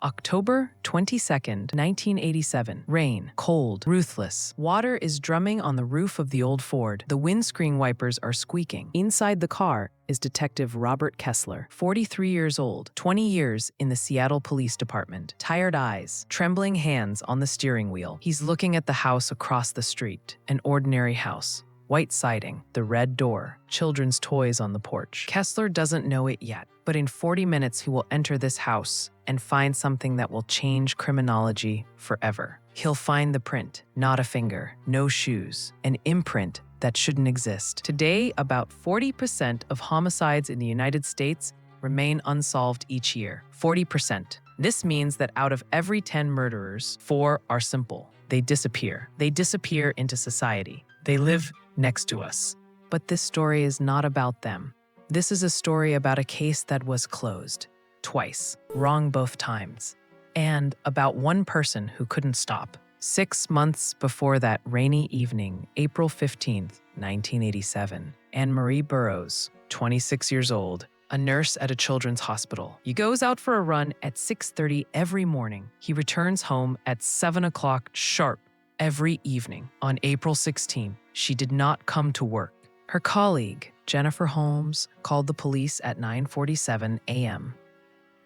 October 22nd, 1987. Rain, cold, ruthless. Water is drumming on the roof of the old Ford. The windscreen wipers are squeaking. Inside the car is Detective Robert Kessler, 43 years old, 20 years in the Seattle Police Department. Tired eyes, trembling hands on the steering wheel. He's looking at the house across the street, an ordinary house. White siding, the red door, children's toys on the porch. Kessler doesn't know it yet, but in 40 minutes he will enter this house and find something that will change criminology forever. He'll find the print, not a finger, no shoes, an imprint that shouldn't exist. Today, about 40% of homicides in the United States remain unsolved each year. 40%. This means that out of every 10 murderers, 4 are simple. They disappear. They disappear into society. They live next to us. But this story is not about them. This is a story about a case that was closed. Twice. Wrong both times. And about one person who couldn't stop. 6 months before that rainy evening, April 15th, 1987, Anne Marie Burroughs, 26 years old, a nurse at a children's hospital. He goes out for a run at 6:30 every morning. He returns home at 7 o'clock sharp every evening. On April 16, she did not come to work. Her colleague, Jennifer Holmes, called the police at 9:47 a.m.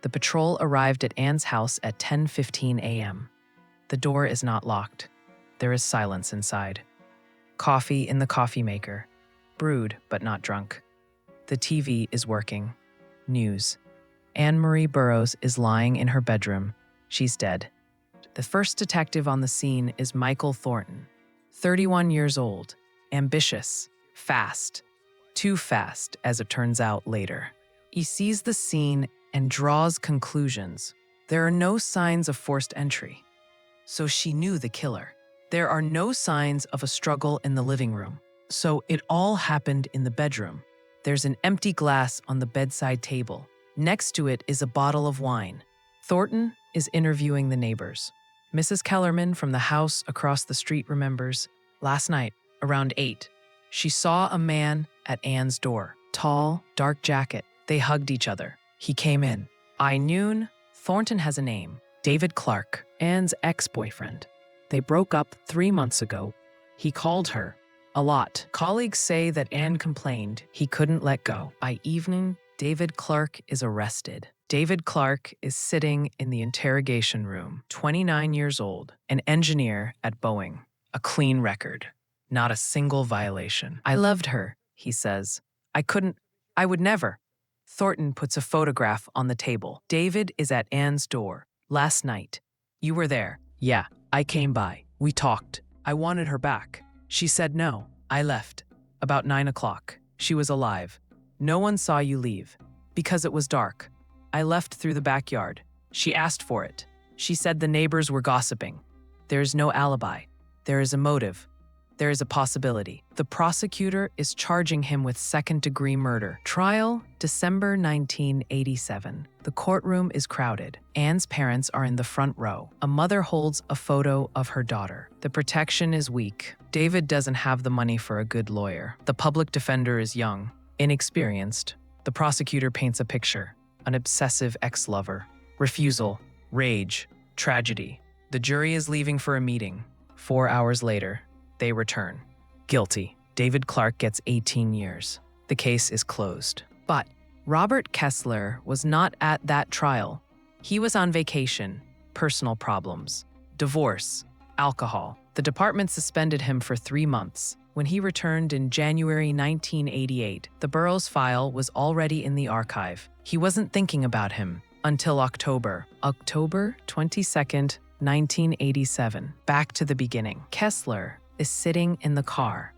The patrol arrived at Anne's house at 10:15 a.m. The door is not locked. There is silence inside. Coffee in the coffee maker. Brewed, but not drunk. The TV is working. News. Anne Marie Burroughs is lying in her bedroom. She's dead. The first detective on the scene is Michael Thornton, 31 years old, ambitious, fast. Too fast, as it turns out later. He sees the scene and draws conclusions. There are no signs of forced entry. So she knew the killer. There are no signs of a struggle in the living room. So it all happened in the bedroom. There's an empty glass on the bedside table. Next to it is a bottle of wine. Thornton is interviewing the neighbors. Mrs. Kellerman from the house across the street remembers, last night, around 8, she saw a man at Anne's door. Tall, dark jacket. They hugged each other. He came in. By noon, Thornton has a name. David Clark, Anne's ex-boyfriend. They broke up 3 months ago. He called her a lot. Colleagues say that Anne complained he couldn't let go. By evening, David Clark is arrested. David Clark is sitting in the interrogation room, 29 years old, an engineer at Boeing. A clean record. Not a single violation. I loved her, he says. I would never. Thornton puts a photograph on the table. David is at Anne's door. Last night. You were there. Yeah, I came by. We talked. I wanted her back. She said no. I left. About 9 o'clock. She was alive. No one saw you leave. Because it was dark. I left through the backyard. She asked for it. She said the neighbors were gossiping. There is no alibi. There is a motive. There is a possibility. The prosecutor is charging him with second-degree murder. Trial, December 1987. The courtroom is crowded. Anne's parents are in the front row. A mother holds a photo of her daughter. The protection is weak. David doesn't have the money for a good lawyer. The public defender is young, inexperienced. The prosecutor paints a picture. An obsessive ex-lover. Refusal. Rage. Tragedy. The jury is leaving for a meeting. 4 hours later, they return. Guilty. David Clark gets 18 years. The case is closed. But Robert Kessler was not at that trial. He was on vacation, personal problems, divorce, alcohol. The department suspended him for 3 months. When he returned in January 1988, the Burroughs file was already in the archive. He wasn't thinking about him until October 22nd, 1987. Back to the beginning. Kessler is sitting in the car.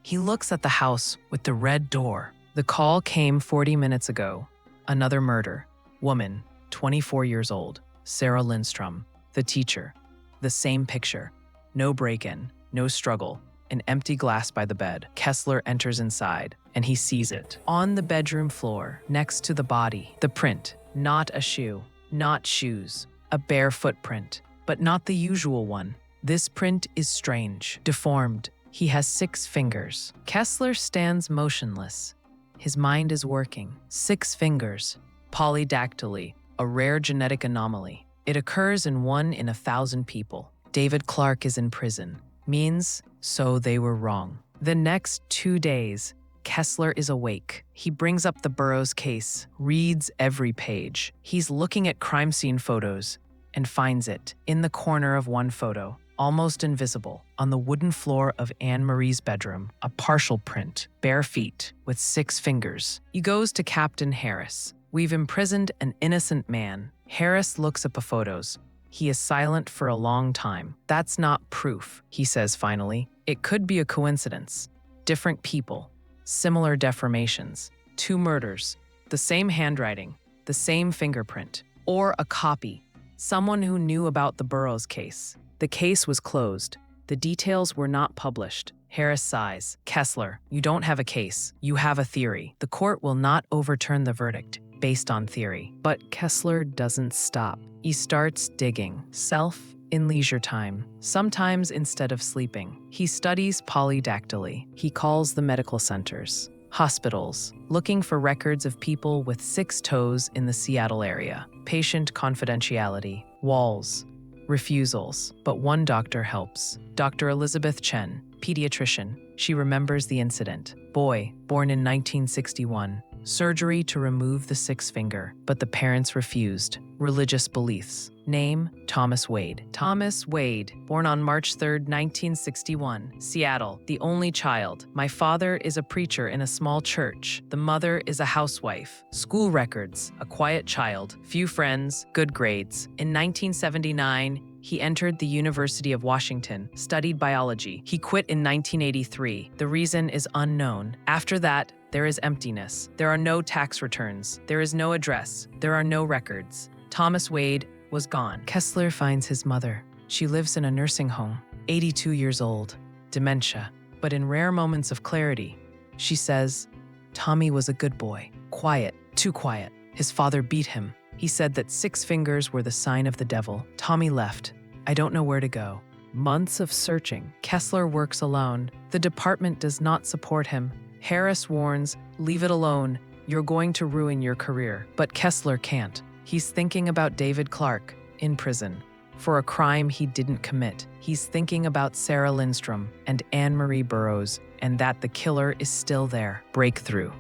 He looks at the house with the red door. The call came 40 minutes ago. Another murder. Woman, 24 years old. Sarah Lindstrom, the teacher. The same picture. No break-in, no struggle. An empty glass by the bed. Kessler enters inside, and he sees it. On the bedroom floor, next to the body, the print. Not a shoe, not shoes. A bare footprint, but not the usual one. This print is strange, deformed. He has 6 fingers. Kessler stands motionless. His mind is working. 6 fingers. Polydactyly, a rare genetic anomaly. It occurs in 1 in 1,000 people. David Clark is in prison. Means, so they were wrong. The next 2 days, Kessler is awake. He brings up the Burroughs case, reads every page. He's looking at crime scene photos and finds it in the corner of one photo, almost invisible, on the wooden floor of Anne Marie's bedroom, a partial print, bare feet, with 6 fingers. He goes to Captain Harris. We've imprisoned an innocent man. Harris looks at the photos. He is silent for a long time. That's not proof, he says finally. It could be a coincidence. Different people, similar deformations, 2 murders, the same handwriting, the same fingerprint, or a copy. Someone who knew about the Burroughs case. The case was closed. The details were not published. Harris sighs. Kessler, you don't have a case. You have a theory. The court will not overturn the verdict based on theory. But Kessler doesn't stop. He starts digging. Self in leisure time, sometimes instead of sleeping. He studies polydactyly. He calls the medical centers, hospitals, looking for records of people with 6 toes in the Seattle area. Patient confidentiality, walls, refusals. But one doctor helps. Dr. Elizabeth Chen, pediatrician. She remembers the incident. Boy, born in 1961. Surgery to remove the 6th finger, but the parents refused. Religious beliefs. Name, Thomas Wade. Thomas Wade, born on March 3, 1961, Seattle, the only child. My father is a preacher in a small church. The mother is a housewife. School records, a quiet child, few friends, good grades. In 1979, he entered the University of Washington, studied biology. He quit in 1983. The reason is unknown. After that, there is emptiness. There are no tax returns. There is no address. There are no records. Thomas Wade was gone. Kessler finds his mother. She lives in a nursing home, 82 years old, dementia. But in rare moments of clarity, she says, Tommy was a good boy, quiet, too quiet. His father beat him. He said that 6 fingers were the sign of the devil. Tommy left. I don't know where to go. Months of searching. Kessler works alone. The department does not support him. Harris warns, leave it alone. You're going to ruin your career. But Kessler can't. He's thinking about David Clark in prison for a crime he didn't commit. He's thinking about Sarah Lindstrom and Anne Marie Burroughs and that the killer is still there. Breakthrough.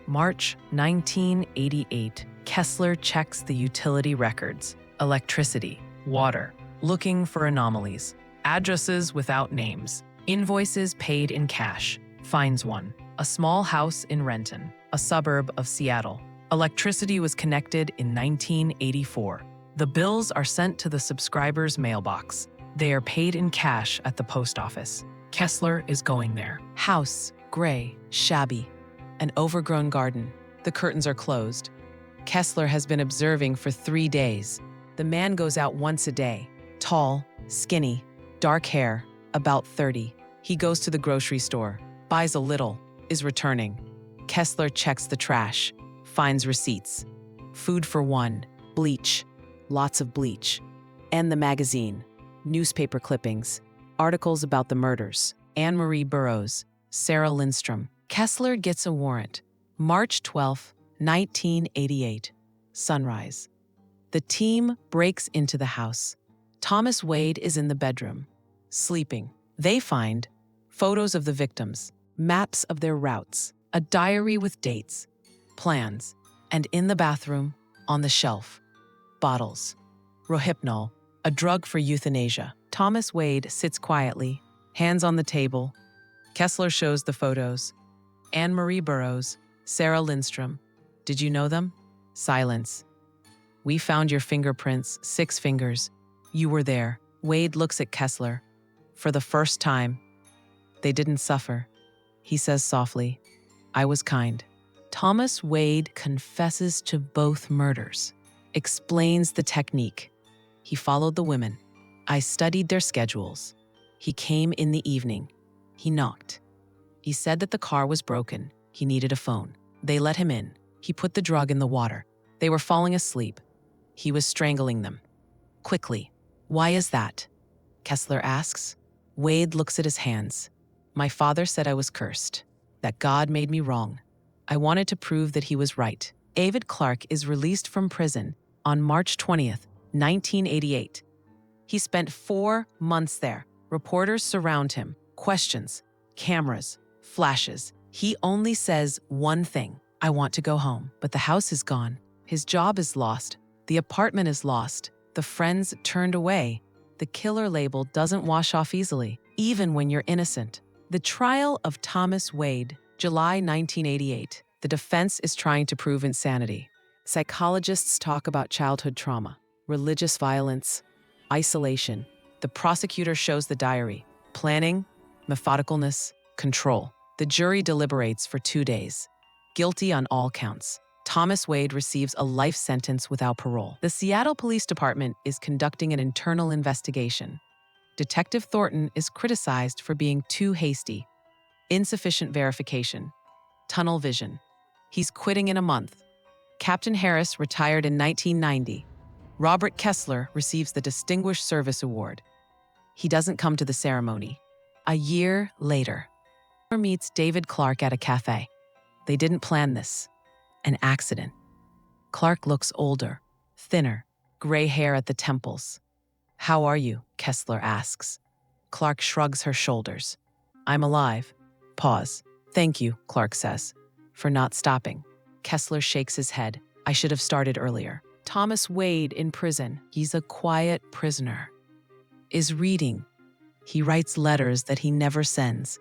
March 1988. Kessler checks the utility records, electricity, water, looking for anomalies, addresses without names, invoices paid in cash, finds one. A small house in Renton, a suburb of Seattle. Electricity was connected in 1984. The bills are sent to the subscriber's mailbox. They are paid in cash at the post office. Kessler is going there. House, gray, shabby, an overgrown garden. The curtains are closed. Kessler has been observing for 3 days. The man goes out once a day. Tall, skinny, dark hair, about 30. He goes to the grocery store, buys a little, is returning. Kessler checks the trash, finds receipts. Food for 1, bleach, lots of bleach. And the magazine, newspaper clippings, articles about the murders. Anne Marie Burroughs, Sarah Lindstrom. Kessler gets a warrant. March 12, 1988. Sunrise. The team breaks into the house. Thomas Wade is in the bedroom, sleeping. They find photos of the victims, maps of their routes, a diary with dates, plans, and in the bathroom, on the shelf, bottles. Rohypnol, a drug for euthanasia. Thomas Wade sits quietly, hands on the table. Kessler shows the photos. Anne Marie Burroughs, Sarah Lindstrom. Did you know them? Silence. We found your fingerprints, 6 fingers. You were there. Wade looks at Kessler. For the first time. They didn't suffer. He says softly, I was kind. Thomas Wade confesses to both murders, explains the technique. He followed the women. I studied their schedules. He came in the evening. He knocked. He said that the car was broken. He needed a phone. They let him in. He put the drug in the water. They were falling asleep. He was strangling them. Quickly. Why is that? Kessler asks. Wade looks at his hands. My father said I was cursed, that God made me wrong. I wanted to prove that he was right. David Clark is released from prison on March 20th, 1988. He spent 4 months there. Reporters surround him, questions, cameras, flashes. He only says one thing: I want to go home. But the house is gone. His job is lost. The apartment is lost. The friends turned away. The killer label doesn't wash off easily, even when you're innocent. The trial of Thomas Wade, July 1988. The defense is trying to prove insanity. Psychologists talk about childhood trauma, religious violence, isolation. The prosecutor shows the diary: planning, methodicalness, control. The jury deliberates for 2 days. Guilty on all counts. Thomas Wade receives a life sentence without parole. The Seattle Police Department is conducting an internal investigation. Detective Thornton is criticized for being too hasty. Insufficient verification. Tunnel vision. He's quitting in a month. Captain Harris retired in 1990. Robert Kessler receives the Distinguished Service Award. He doesn't come to the ceremony. A year later, he meets David Clark at a cafe. They didn't plan this. An accident. Clark looks older, thinner, gray hair at the temples. "How are you?" Kessler asks. Clark shrugs her shoulders. "I'm alive." Pause. "Thank you," Clark says, "for not stopping." Kessler shakes his head. "I should have started earlier." Thomas Wade in prison. He's a quiet prisoner. Is reading. He writes letters that he never sends.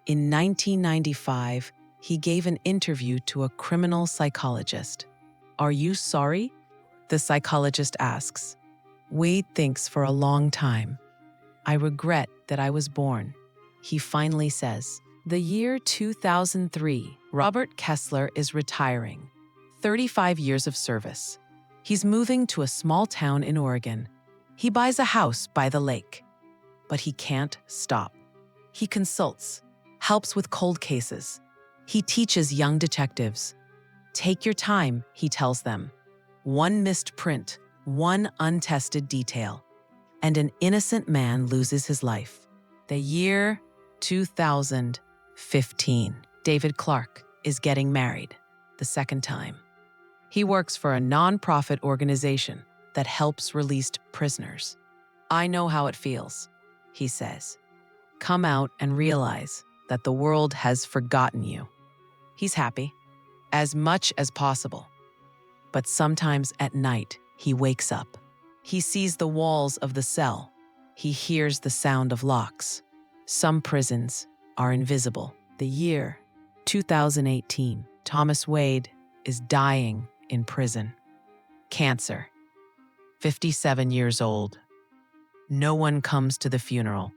In 1995, he gave an interview to a criminal psychologist. "Are you sorry?" the psychologist asks. Wade thinks for a long time. "I regret that I was born." He finally says. The year 2003, Robert Kessler is retiring. 35 years of service. He's moving to a small town in Oregon. He buys a house by the lake. But he can't stop. He consults, helps with cold cases. He teaches young detectives. Take your time, he tells them. One missed print, one untested detail, and an innocent man loses his life. The year 2015. David Clark is getting married, the second time. He works for a nonprofit organization that helps released prisoners. "I know how it feels," he says. "Come out and realize that the world has forgotten you." He's happy, as much as possible. But sometimes at night, he wakes up. He sees the walls of the cell. He hears the sound of locks. Some prisons are invisible. The year 2018. Thomas Wade is dying in prison. Cancer. 57 years old. No one comes to the funeral.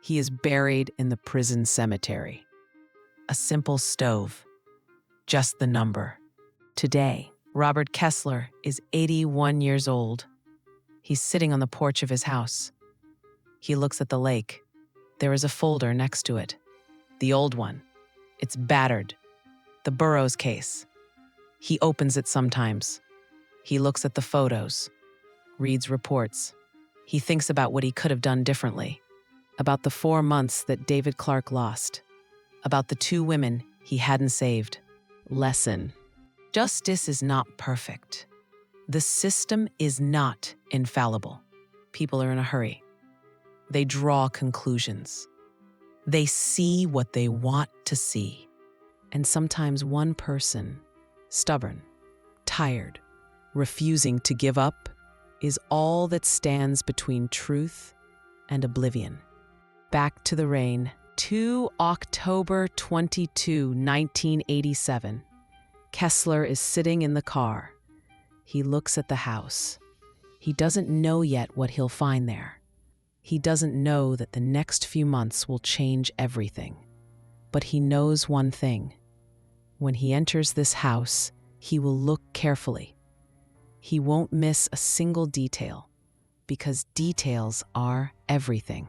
He is buried in the prison cemetery. A simple stove. Just the number. Today, Robert Kessler is 81 years old. He's sitting on the porch of his house. He looks at the lake. There is a folder next to it. The old one. It's battered. The Burroughs case. He opens it sometimes. He looks at the photos, reads reports. He thinks about what he could have done differently, about the 4 months that David Clark lost, about the 2 women he hadn't saved. Lesson. Justice is not perfect. The system is not infallible. People are in a hurry. They draw conclusions. They see what they want to see. And sometimes one person, stubborn, tired, refusing to give up, is all that stands between truth and oblivion. Back to the rain. 2 October 22, 1987. Kessler is sitting in the car. He looks at the house. He doesn't know yet what he'll find there. He doesn't know that the next few months will change everything. But he knows one thing. When he enters this house, he will look carefully. He won't miss a single detail, because details are everything.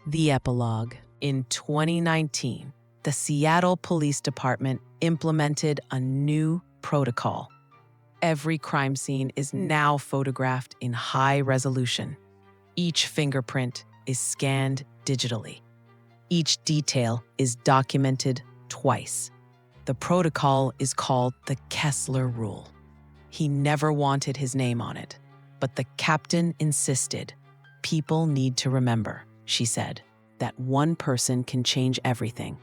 The epilogue. In 2019, the Seattle Police Department implemented a new protocol. Every crime scene is now photographed in high resolution. Each fingerprint is scanned digitally. Each detail is documented twice. The protocol is called the Kessler Rule. He never wanted his name on it, But the captain insisted. "People need to remember," she said, "that one person can change everything."